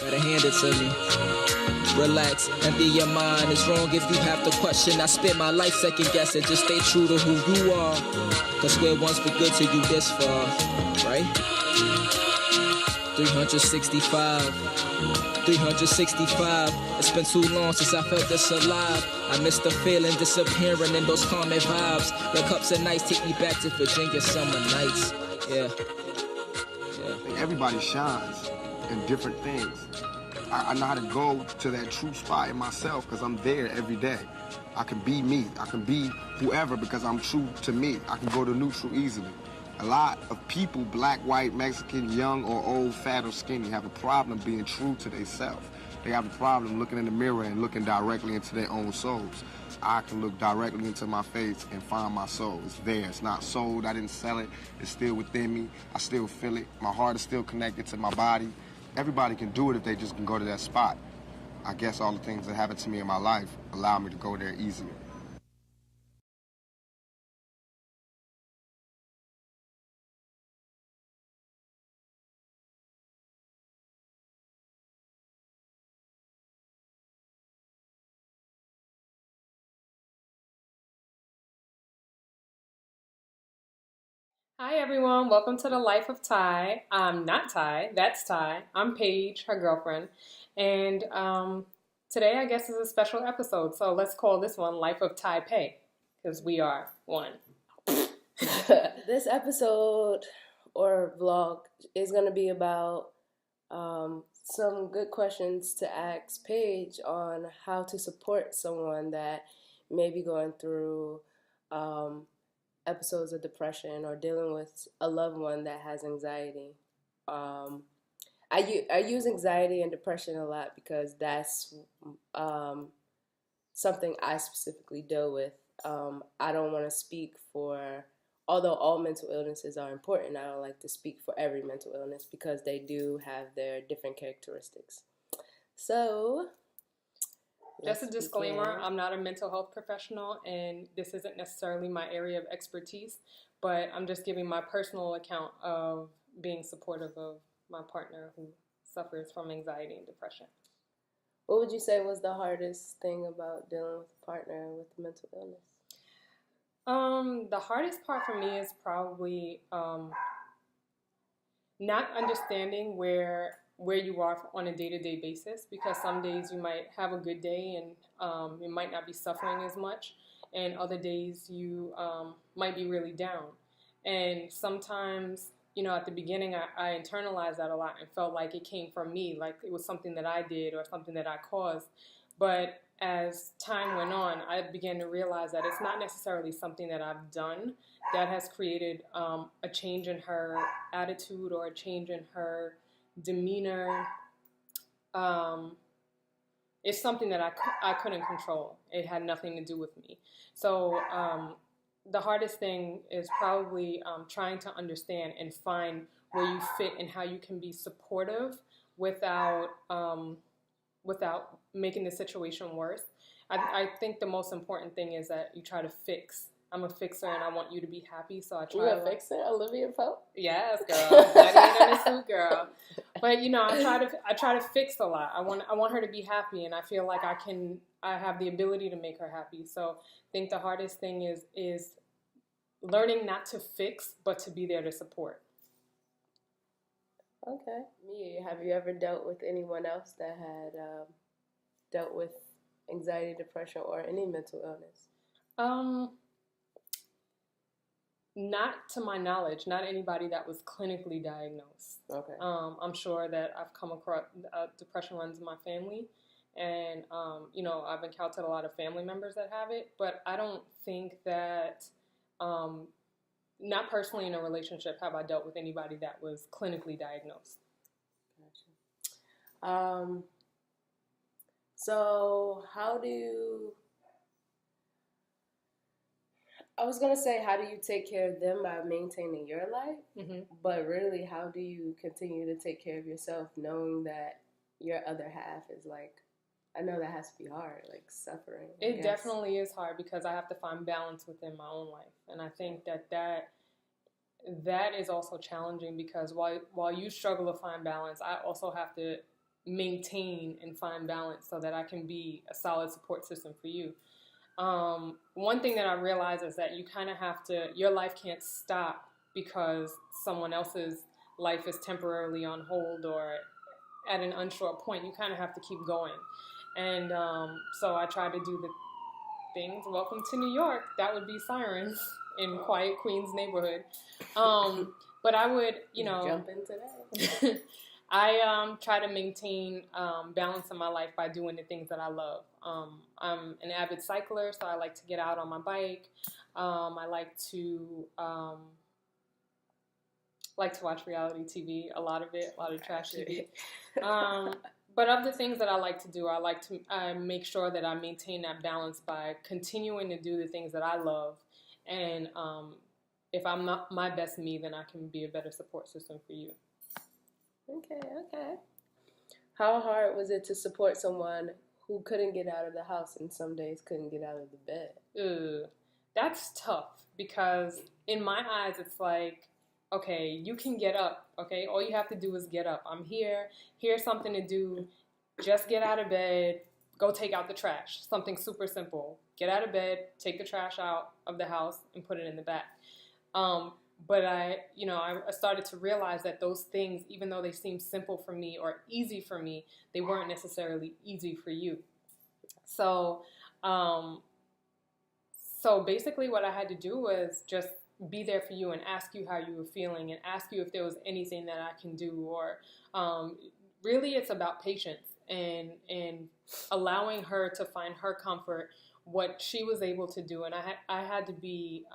Better hand it to me. Relax, empty your mind. It's wrong if you have to question. I spent my life second guessing. Just stay true to who you are. Cause square one's been good to you this far, right? 365. 365. It's been too long since I felt this alive. I miss the feeling disappearing in those calming vibes. The cups of nights take me back to Virginia summer nights. Yeah. Everybody shines in different things. I know how to go to that true spot in myself because I'm there every day. I can be me. I can be whoever because I'm true to me. I can go to neutral easily. A lot of people, black, white, Mexican, young or old, fat or skinny, have a problem being true to themselves. They have a problem looking in the mirror and looking directly into their own souls. I can look directly into my face and find my soul. It's there. It's not sold. I didn't sell it. It's still within me. I still feel it. My heart is still connected to my body. Everybody can do it if they just can go to that spot. I guess all the things that happened to me in my life allow me to go there easier. Hi everyone, welcome to the Life of Ty. I'm not Ty, that's Ty. I'm Paige, her girlfriend. And today I guess is a special episode, so let's call this one Life of Ty Pay, because we are one. This episode or vlog is going to be about some good questions to ask Paige on how to support someone that may be going through episodes of depression or dealing with a loved one that has anxiety. I use anxiety and depression a lot because that's something I specifically deal with. I don't want to speak for, although all mental illnesses are important, I don't like to speak for every mental illness because they do have their different characteristics. So, just a disclaimer, I'm not a mental health professional and this isn't necessarily my area of expertise, but I'm just giving my personal account of being supportive of my partner who suffers from anxiety and depression. What would you say was the hardest thing about dealing with a partner with mental illness? The hardest part for me is probably not understanding where you are on a day-to-day basis, because some days you might have a good day and you might not be suffering as much, and other days you might be really down. And sometimes, at the beginning I internalized that a lot and felt like it came from me, like it was something that I did or something that I caused. But as time went on, I began to realize that it's not necessarily something that I've done that has created a change in her attitude or a change in her demeanor. It's something that I couldn't control. It had nothing to do with me. So the hardest thing is probably trying to understand and find where you fit and how you can be supportive without making the situation worse. I think the most important thing is that you try to fix. I'm a fixer and I want you to be happy, so I try to... You're a fixer? Olivia Pope? Yes, girl. Daddy in the suit, girl. But, I try to fix a lot. I want her to be happy, and I feel like I have the ability to make her happy. So I think the hardest thing is learning not to fix, but to be there to support. Okay. Me, have you ever dealt with anyone else that had dealt with anxiety, depression, or any mental illness? Not to my knowledge, not anybody that was clinically diagnosed. Okay. I'm sure that I've come across depression runs in my family, and I've encountered a lot of family members that have it, but I don't think that, not personally in a relationship, have I dealt with anybody that was clinically diagnosed. Gotcha. So how do you... I was going to say, how do you take care of them by maintaining your life? Mm-hmm. But really, how do you continue to take care of yourself knowing that your other half is like, I know that has to be hard, like suffering. It definitely is hard because I have to find balance within my own life. And I think that is also challenging because while you struggle to find balance, I also have to maintain and find balance so that I can be a solid support system for you. One thing that I realize is that you kind of have to, your life can't stop because someone else's life is temporarily on hold or at an unsure point. You kind of have to keep going. And so I try to do the things. Welcome to New York. That would be sirens in quiet Queens neighborhood. But I would, jump into that. I try to maintain balance in my life by doing the things that I love. I'm an avid cycler, so I like to get out on my bike. I like to watch reality TV, a lot of trash TV. But of the things that I like to do, I make sure that I maintain that balance by continuing to do the things that I love. And if I'm not my best me, then I can be a better support system for you. Okay. How hard was it to support someone who couldn't get out of the house and some days couldn't get out of the bed? That's tough because in my eyes, it's like, okay, you can get up, okay? All you have to do is get up. I'm here. Here's something to do. Just get out of bed. Go take out the trash. Something super simple. Get out of bed, take the trash out of the house, and put it in the back. But I started to realize that those things, even though they seem simple for me or easy for me, they weren't necessarily easy for you. So basically what I had to do was just be there for you and ask you how you were feeling and ask you if there was anything that I can do. Or really it's about patience and allowing her to find her comfort, what she was able to do. And I had to be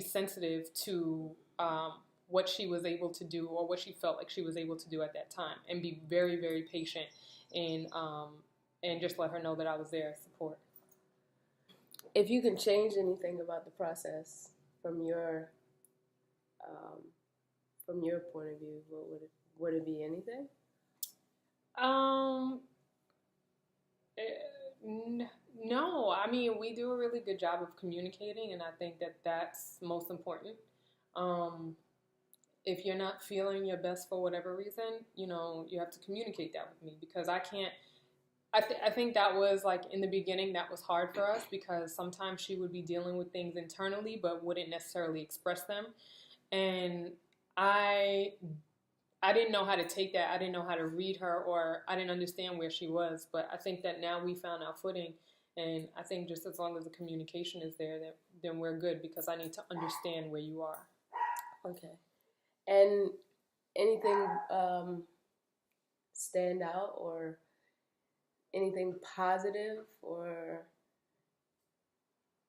sensitive to what she was able to do or what she felt like she was able to do at that time, and be very, very patient and just let her know that I was there as support. If you can change anything about the process from your point of view, what would it be? Anything? No, I mean, we do a really good job of communicating, and I think that that's most important. If you're not feeling your best for whatever reason, you have to communicate that with me, because I can't. I think that was like in the beginning, that was hard for us because sometimes she would be dealing with things internally but wouldn't necessarily express them. And I didn't know how to take that. I didn't know how to read her, or I didn't understand where she was. But I think that now we found our footing. And I think just as long as the communication is there, then we're good, because I need to understand where you are. Okay. And anything stand out, or anything positive, or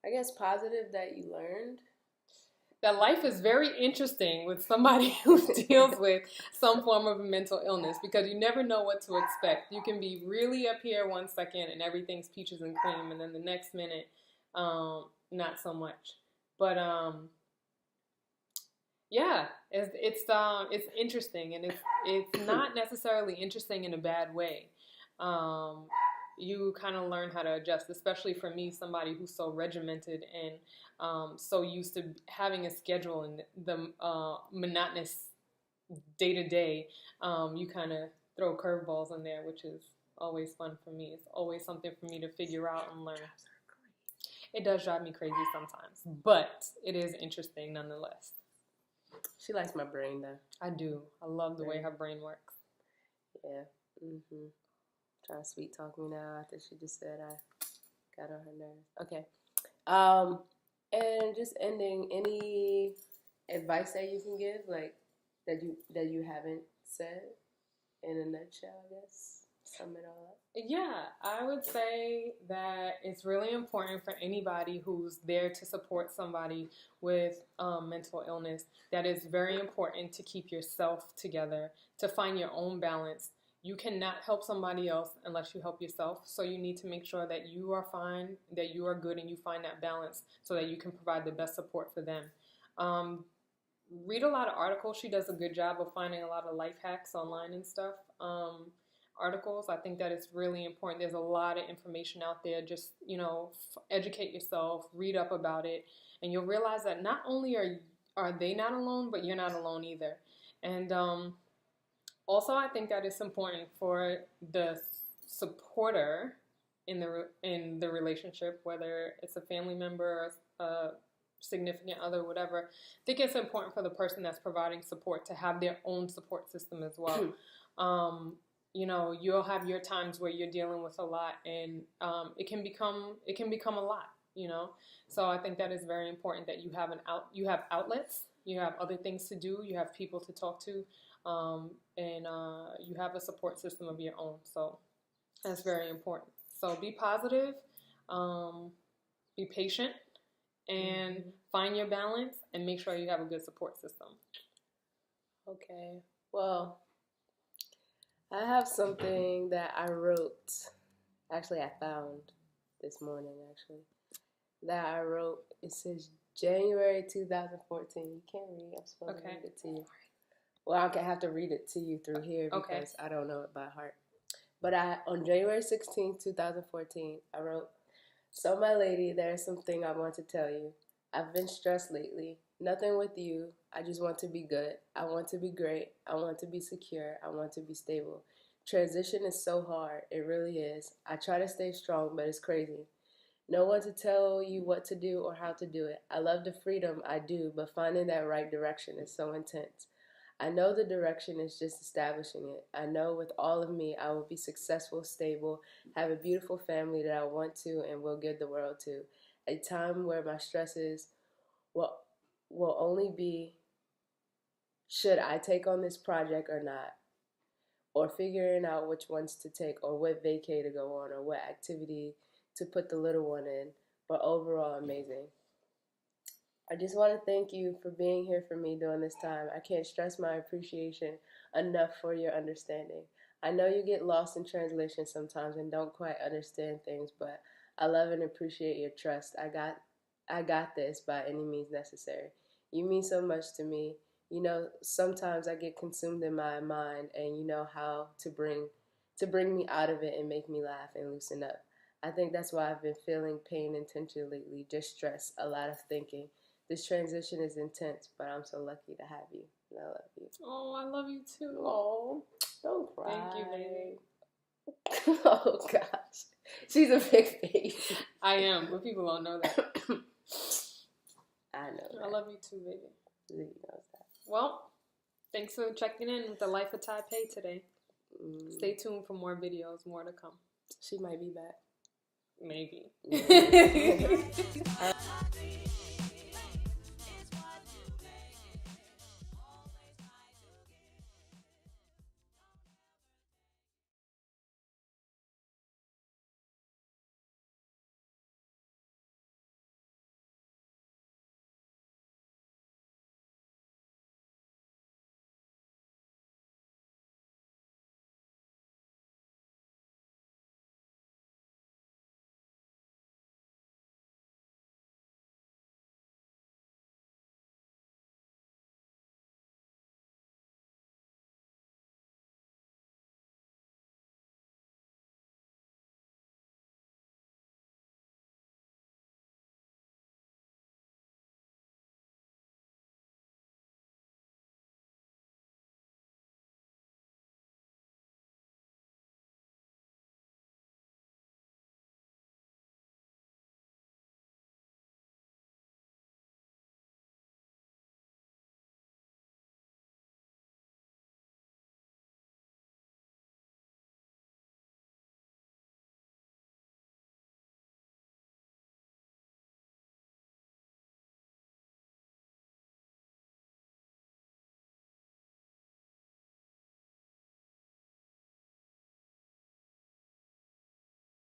I guess positive that you learned? That life is very interesting with somebody who deals with some form of mental illness, because you never know what to expect. You can be really up here one second and everything's peaches and cream, and then the next minute, not so much. But yeah, it's interesting, and it's not necessarily interesting in a bad way. You kind of learn how to adjust, especially for me, somebody who's so regimented and so used to having a schedule and the monotonous day-to-day. You kind of throw curveballs in there, which is always fun for me. It's always something for me to figure out and learn. It does drive me crazy sometimes, but it is interesting nonetheless. She likes my brain, though. I do. I love the way her brain works. Yeah. Mm-hmm. Trying to sweet talk me now after she just said I got on her nerves. Okay. And just ending, any advice that you can give, like that you haven't said in a nutshell, I guess? Sum it all up. Yeah, I would say that it's really important for anybody who's there to support somebody with mental illness, that it's very important to keep yourself together, to find your own balance. You cannot help somebody else unless you help yourself. So you need to make sure that you are fine, that you are good, and you find that balance so that you can provide the best support for them. Read a lot of articles. She does a good job of finding a lot of life hacks online and stuff. Articles. I think that it's really important. There's a lot of information out there. Just, educate yourself, read up about it, and you'll realize that not only are they not alone, but you're not alone either. And Also, I think that it's important for the supporter in the relationship, whether it's a family member, a significant other, whatever. I think it's important for the person that's providing support to have their own support system as well. You'll have your times where you're dealing with a lot, and it can become a lot. So I think that is very important that you have outlets, you have other things to do, you have people to talk to, and you have a support system of your own. So that's very important. So be positive, be patient, and find your balance, and make sure you have a good support system. Okay. Well, I have something that I wrote. Actually, I found this morning, that I wrote. It says January 2014. You can't read. I'm supposed to read it to you. Well, I have to read it to you through here because I don't know it by heart. But on January 16, 2014, I wrote, "So, my lady, there is something I want to tell you. I've been stressed lately. Nothing with you. I just want to be good. I want to be great. I want to be secure. I want to be stable. Transition is so hard. It really is. I try to stay strong, but it's crazy. No one to tell you what to do or how to do it. I love the freedom, I do, but finding that right direction is so intense. I know the direction is just establishing it. I know with all of me, I will be successful, stable, have a beautiful family that I want to and will give the world to. A time where my stresses will only be, should I take on this project or not? Or figuring out which ones to take, or what vacay to go on, or what activity to put the little one in. But overall, amazing. I just want to thank you for being here for me during this time. I can't stress my appreciation enough for your understanding. I know you get lost in translation sometimes and don't quite understand things, but I love and appreciate your trust. I got this by any means necessary. You mean so much to me. Sometimes I get consumed in my mind, and you know how to bring me out of it and make me laugh and loosen up. I think that's why I've been feeling pain and tension lately, just stress, a lot of thinking. This transition is intense, but I'm so lucky to have you. And I love you." Oh, I love you too. Oh, don't cry. Thank you, baby. Oh, gosh. She's a big baby. I am, but people don't know that. I know that. I love you too, baby. Lee knows that. Well, thanks for checking in with the Life of Taipei today. Stay tuned for more videos, more to come. She might be back. Maybe.